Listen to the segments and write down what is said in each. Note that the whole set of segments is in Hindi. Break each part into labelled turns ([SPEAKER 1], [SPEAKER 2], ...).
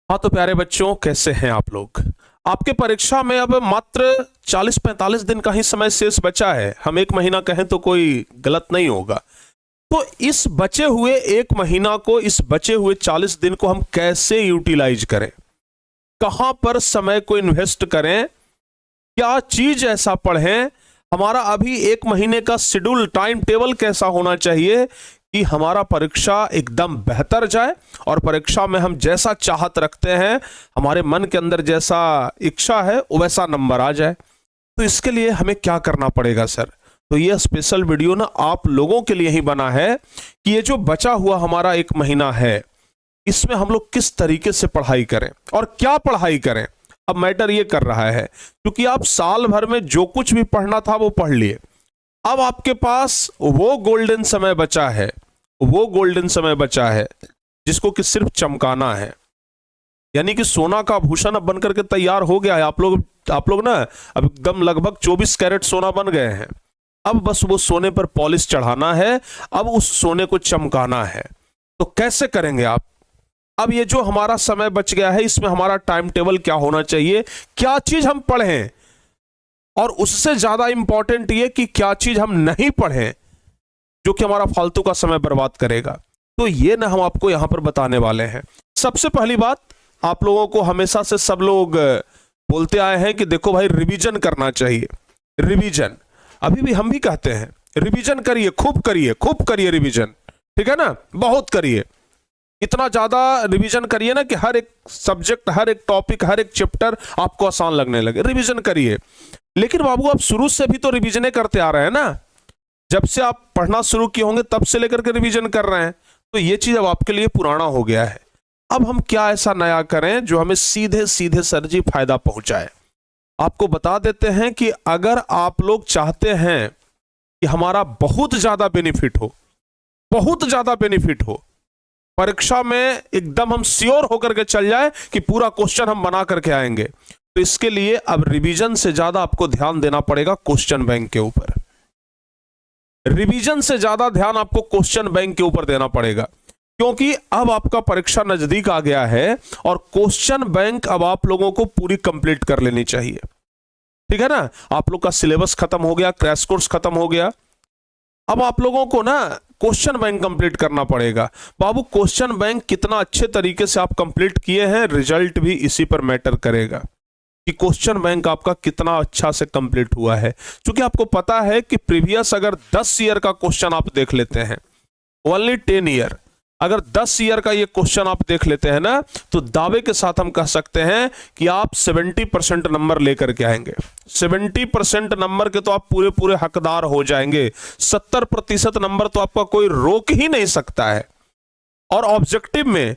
[SPEAKER 1] हाँ तो प्यारे बच्चों, कैसे हैं आप लोग। आपके परीक्षा में अब मात्र 40-45 दिन का ही समय शेष बचा है। हम एक महीना कहें तो कोई गलत नहीं होगा। तो इस बचे हुए एक महीना को, इस बचे हुए 40 दिन को हम कैसे यूटिलाइज करें, कहां पर समय को इन्वेस्ट करें, क्या चीज ऐसा पढ़ें, हमारा अभी एक महीने का शेड्यूल, टाइम टेबल कैसा होना चाहिए कि हमारा परीक्षा एकदम बेहतर जाए और परीक्षा में हम जैसा चाहत रखते हैं, हमारे मन के अंदर जैसा इच्छा है वैसा नंबर आ जाए। तो इसके लिए हमें क्या करना पड़ेगा सर? तो ये स्पेशल वीडियो ना आप लोगों के लिए ही बना है कि ये जो बचा हुआ हमारा एक महीना है, इसमें हम लोग किस तरीके से पढ़ाई करें और क्या पढ़ाई करें। अब मैटर ये कर रहा है क्योंकि आप साल भर में जो कुछ भी पढ़ना था वो पढ़ लिए। अब आपके पास वो गोल्डन समय बचा है, वो गोल्डन समय बचा है जिसको कि सिर्फ चमकाना है। यानी कि सोना का आभूषण अब बनकर के तैयार हो गया है। आप लोग ना अब एकदम लगभग 24 कैरेट सोना बन गए हैं। अब बस वो सोने पर पॉलिश चढ़ाना है, अब उस सोने को चमकाना है। तो कैसे करेंगे आप? अब ये जो हमारा समय बच गया है, इसमें हमारा टाइम टेबल क्या होना चाहिए, क्या चीज हम पढ़ें, और उससे ज्यादा इंपॉर्टेंट ये कि क्या चीज हम नहीं पढ़ें जो कि हमारा फालतू का समय बर्बाद करेगा। तो ये ना हम आपको यहां पर बताने वाले हैं। सबसे पहली बात, आप लोगों को हमेशा से सब लोग बोलते आए हैं कि देखो भाई, रिवीजन करना चाहिए। रिवीजन अभी भी हम भी कहते हैं, रिवीजन करिए, खूब करिए, खूब करिए रिवीजन, ठीक है ना, बहुत करिए। इतना ज्यादा रिवीजन करिए ना कि हर एक सब्जेक्ट, हर एक टॉपिक, हर एक चैप्टर आपको आसान लगने लगे। रिवीजन करिए। लेकिन बाबू, आप शुरू से भी तो रिवीजन करते आ रहे हैं ना। जब से आप पढ़ना शुरू किए होंगे तब से लेकर के रिवीजन कर रहे हैं। तो ये चीज अब आपके लिए पुराना हो गया है। अब हम क्या ऐसा नया करें जो हमें सीधे सीधे सर जी फायदा पहुंचाए। आपको बता देते हैं कि अगर आप लोग चाहते हैं कि हमारा बहुत ज्यादा बेनिफिट हो, बहुत ज्यादा बेनिफिट हो, परीक्षा में एकदम हम श्योर होकर के चल जाए कि पूरा क्वेश्चन हम बना करके आएंगे, तो इसके लिए अब रिवीजन से ज्यादा आपको ध्यान देना पड़ेगा क्वेश्चन बैंक के ऊपर। रिवीजन से ज्यादा ध्यान आपको क्वेश्चन बैंक के ऊपर देना पड़ेगा, क्योंकि अब आपका परीक्षा नजदीक आ गया है और क्वेश्चन बैंक अब आप लोगों को पूरी कंप्लीट कर लेनी चाहिए। ठीक है ना, आप लोग का सिलेबस खत्म हो गया, क्रैश कोर्स खत्म हो गया। अब आप लोगों को ना क्वेश्चन बैंक कंप्लीट करना पड़ेगा। बाबू, क्वेश्चन बैंक कितना अच्छे तरीके से आप कंप्लीट किए हैं, रिजल्ट भी इसी पर मैटर करेगा कि क्वेश्चन बैंक आपका कितना अच्छा से कंप्लीट हुआ है। क्योंकि आपको पता है कि प्रीवियस अगर 10 ईयर का क्वेश्चन आप देख लेते हैं, ओनली 10 ईयर, अगर 10 ईयर का ये क्वेश्चन आप देख लेते हैं ना, तो दावे के साथ हम कह सकते हैं कि आप 70% नंबर लेकर के आएंगे। 70% नंबर के तो आप पूरे पूरे हकदार हो जाएंगे। 70% नंबर तो आपका कोई रोक ही नहीं सकता है। और ऑब्जेक्टिव में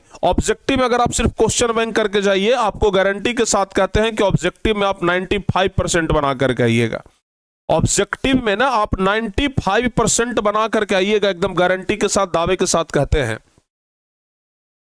[SPEAKER 1] अगर आप सिर्फ क्वेश्चन बैंक करके जाइए, आपको गारंटी के साथ कहते हैं कि ऑब्जेक्टिव में आप 95% बना करके आइएगा। ऑब्जेक्टिव में ना आप 95% बना करके आइएगा, एकदम गारंटी के साथ, दावे के साथ कहते हैं,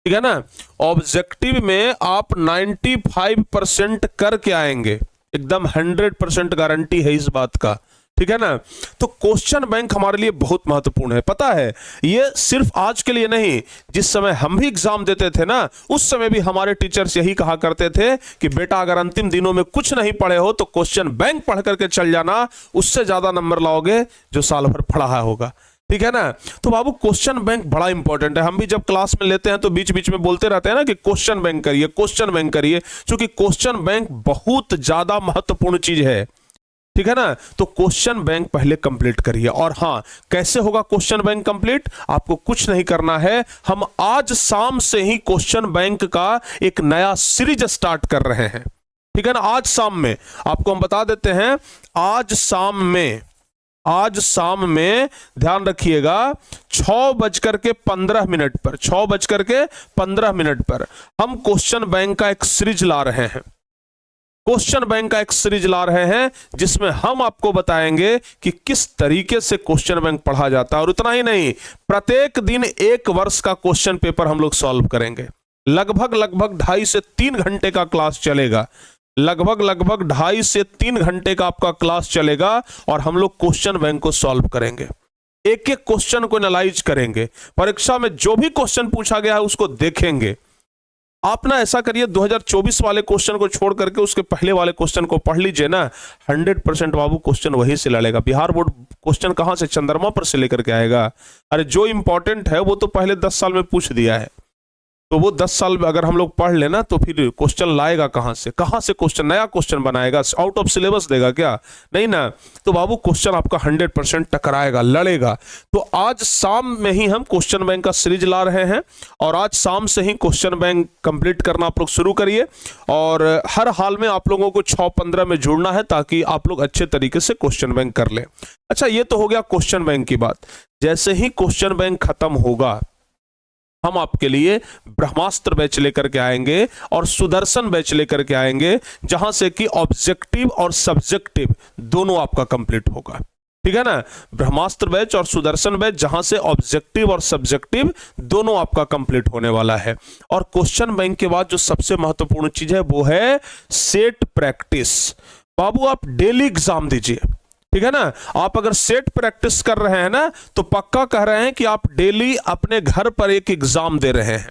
[SPEAKER 1] ठीक है ना। ऑब्जेक्टिव में आप 95% करके आएंगे, एकदम 100% गारंटी है इस बात का, ठीक है ना। तो क्वेश्चन बैंक हमारे लिए बहुत महत्वपूर्ण है। पता है, ये सिर्फ आज के लिए नहीं, जिस समय हम भी एग्जाम देते थे ना, उस समय भी हमारे टीचर्स यही कहा करते थे कि बेटा, अगर अंतिम दिनों में कुछ नहीं पढ़े हो तो क्वेश्चन बैंक पढ़ करके चल जाना, उससे ज्यादा नंबर लाओगे जो साल भर पढ़ा होगा, ठीक है ना। तो बाबू, क्वेश्चन बैंक बड़ा इंपॉर्टेंट है। हम भी जब क्लास में लेते हैं तो बीच बीच में बोलते रहते हैं ना कि क्वेश्चन बैंक करिए, क्वेश्चन बैंक करिए, क्योंकि क्वेश्चन बैंक बहुत ज्यादा महत्वपूर्ण चीज है, ठीक है ना। तो क्वेश्चन बैंक पहले कंप्लीट करिए। और हां, कैसे होगा क्वेश्चन बैंक कंप्लीट? आपको कुछ नहीं करना है, हम आज शाम से ही क्वेश्चन बैंक का एक नया सीरीज स्टार्ट कर रहे हैं, ठीक है ना। आज शाम में आपको हम बता देते हैं, आज शाम में ध्यान रखिएगा, 6:15 पर, 6:15 पर हम क्वेश्चन बैंक का एक सीरीज ला रहे हैं। क्वेश्चन बैंक का एक सीरीज ला रहे हैं जिसमें हम आपको बताएंगे कि किस तरीके से क्वेश्चन बैंक पढ़ा जाता है। और उतना ही नहीं, प्रत्येक दिन 1 वर्ष का क्वेश्चन पेपर हम लोग सॉल्व करेंगे। लगभग 2.5 से 3 घंटे का क्लास चलेगा, लगभग 2.5 से 3 घंटे का आपका क्लास चलेगा और हम लोग क्वेश्चन बैंक को सॉल्व करेंगे, एक एक क्वेश्चन को एनालाइज करेंगे, परीक्षा में जो भी क्वेश्चन पूछा गया है उसको देखेंगे। आप ना ऐसा करिए 2024 वाले क्वेश्चन को छोड़ करके उसके पहले वाले क्वेश्चन को पढ़ लीजिए ना, 100% बाबू क्वेश्चन वहीं से लड़ेगा। बिहार बोर्ड क्वेश्चन कहां से, चंद्रमा पर से लेकर के आएगा। अरे जो इंपॉर्टेंट है वो तो पहले 10 साल में पूछ दिया है, तो वो 10 साल अगर हम लोग पढ़ लेना तो फिर क्वेश्चन लाएगा कहां से क्वेश्चन, नया क्वेश्चन बनाएगा, आउट ऑफ सिलेबस देगा क्या, नहीं ना। तो बाबू क्वेश्चन आपका 100% टकराएगा, लड़ेगा। तो आज शाम में ही हम क्वेश्चन बैंक का सीरीज ला रहे हैं और आज शाम से ही क्वेश्चन बैंक कंप्लीट करना आप लोग शुरू करिए और हर हाल में आप लोगों को 6-15 में जुड़ना है ताकि आप लोग अच्छे तरीके से क्वेश्चन बैंक कर लें। अच्छा, ये तो हो गया क्वेश्चन बैंक की बात। जैसे ही क्वेश्चन बैंक खत्म होगा हम आपके लिए ब्रह्मास्त्र बैच लेकर के आएंगे और सुदर्शन बैच लेकर के आएंगे, जहां से कि ऑब्जेक्टिव और सब्जेक्टिव दोनों आपका कंप्लीट होगा। ठीक है ना, ब्रह्मास्त्र बैच और सुदर्शन बैच, जहां से ऑब्जेक्टिव और सब्जेक्टिव दोनों आपका कंप्लीट होने वाला है। और क्वेश्चन बैंक के बाद जो सबसे महत्वपूर्ण चीज है वो है सेट प्रैक्टिस। बाबू आप डेली एग्जाम दीजिए, ठीक है ना। आप अगर सेट प्रैक्टिस कर रहे हैं ना तो पक्का कह रहे हैं कि आप डेली अपने घर पर एक एग्जाम दे रहे हैं,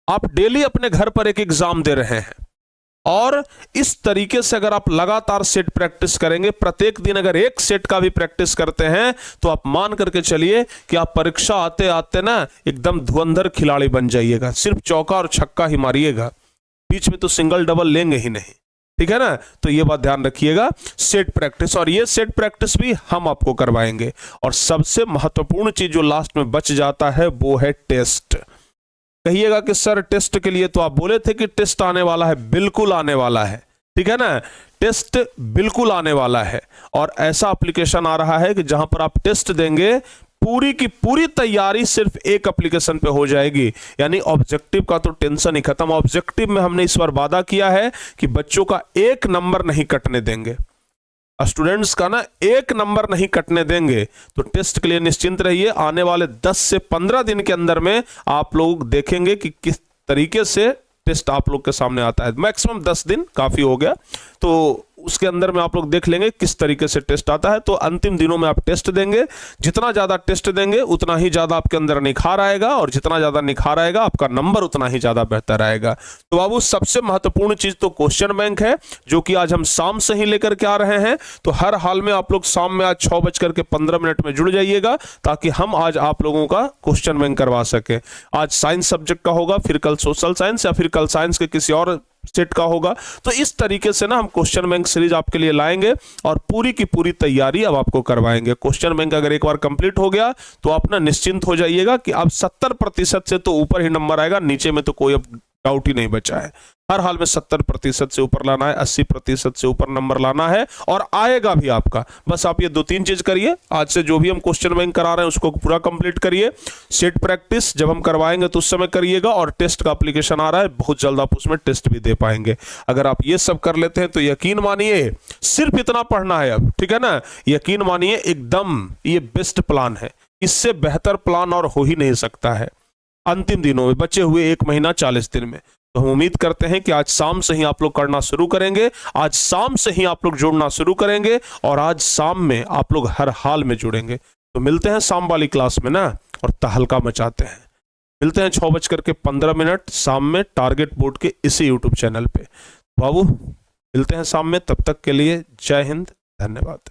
[SPEAKER 1] आप डेली अपने घर पर एक एग्जाम दे रहे हैं। और इस तरीके से अगर आप लगातार सेट प्रैक्टिस करेंगे, प्रत्येक दिन अगर एक सेट का भी प्रैक्टिस करते हैं तो आप मान करके चलिए कि आप परीक्षा आते आते ना एकदम धुरंधर खिलाड़ी बन जाइएगा। सिर्फ चौका और छक्का ही मारिएगा, बीच में तो सिंगल डबल लेंगे ही नहीं, ठीक है ना। तो ये बात ध्यान रखिएगा, सेट प्रैक्टिस, और ये सेट प्रैक्टिस भी हम आपको करवाएंगे। और सबसे महत्वपूर्ण चीज जो लास्ट में बच जाता है वो है टेस्ट। कहिएगा कि सर टेस्ट के लिए तो आप बोले थे कि टेस्ट आने वाला है, बिल्कुल आने वाला है, ठीक है ना। टेस्ट बिल्कुल आने वाला है और ऐसा एप्लीकेशन आ रहा है कि जहां पर आप टेस्ट देंगे पूरी की पूरी तैयारी सिर्फ एक एप्लीकेशन पे हो जाएगी। यानी ऑब्जेक्टिव का तो टेंशन ही खत्म। ऑब्जेक्टिव में हमने इस बार वादा किया है कि बच्चों का एक नंबर नहीं कटने देंगे, स्टूडेंट्स का ना एक नंबर नहीं कटने देंगे। तो टेस्ट के लिए निश्चिंत रहिए, आने वाले 10 से 15 दिन के अंदर में आप लोग देखेंगे कि किस तरीके से टेस्ट आप लोग के सामने आता है। मैक्सिमम 10 दिन काफी हो गया, तो उसके अंदर में आप लोग देख लेंगे किस तरीके से टेस्ट आता है। तो अंतिम दिनों में आप टेस्ट देंगे, जितना ज्यादा टेस्ट देंगे उतना ही ज्यादा आपके अंदर निखार आएगा, और जितना ज्यादा निखार आएगा आपका नंबर उतना ही ज्यादा बेहतर आएगा। तो बाबू सबसे महत्वपूर्ण चीज तो क्वेश्चन बैंक है, जो कि आज हम शाम से ही लेकर के आ रहे हैं। तो हर हाल में आप लोग शाम में आज 6:15 में जुड़ जाइएगा ताकि हम आज आप लोगों का क्वेश्चन बैंक करवा सके। आज साइंस सब्जेक्ट का होगा, फिर कल सोशल साइंस, या फिर कल साइंस के किसी और सेट का होगा। तो इस तरीके से ना हम क्वेश्चन बैंक सीरीज आपके लिए लाएंगे और पूरी की पूरी तैयारी अब आपको करवाएंगे। क्वेश्चन बैंक अगर एक बार कंप्लीट हो गया तो आप ना निश्चिंत हो जाइएगा कि अब 70% से तो ऊपर ही नंबर आएगा, नीचे में तो कोई अब डाउट ही नहीं बचा है। हर हाल में 70% से ऊपर लाना है, 80% से ऊपर नंबर लाना है, और आएगा भी आपका। बस आप ये 2-3 चीज करिए। आज से जो भी हम क्वेश्चन बैंक करा रहे हैं उसको पूरा कंप्लीट करिए। सेट प्रैक्टिस जब हम करवाएंगे तो उस समय करिएगा, और टेस्ट का एप्लीकेशन आ रहा है, बहुत जल्द आप उसमें टेस्ट भी दे पाएंगे। अगर आप ये सब कर लेते हैं तो यकीन मानिए, सिर्फ इतना पढ़ना है अब, ठीक है ना। यकीन मानिए एकदम ये बेस्ट प्लान है, इससे बेहतर प्लान और हो ही नहीं सकता है। अंतिम दिनों में बचे हुए 1 महीना 40 दिन में, तो हम उम्मीद करते हैं कि आज शाम से ही आप लोग करना शुरू करेंगे, आज शाम से ही आप लोग जुड़ना शुरू करेंगे, और आज शाम में आप लोग हर हाल में जुड़ेंगे। तो मिलते हैं शाम वाली क्लास में ना, और तहलका मचाते हैं। मिलते हैं 6:15 शाम में टारगेट बोर्ड के इसी यूट्यूब चैनल पे। बाबू मिलते हैं शाम में, तब तक के लिए जय हिंद, धन्यवाद।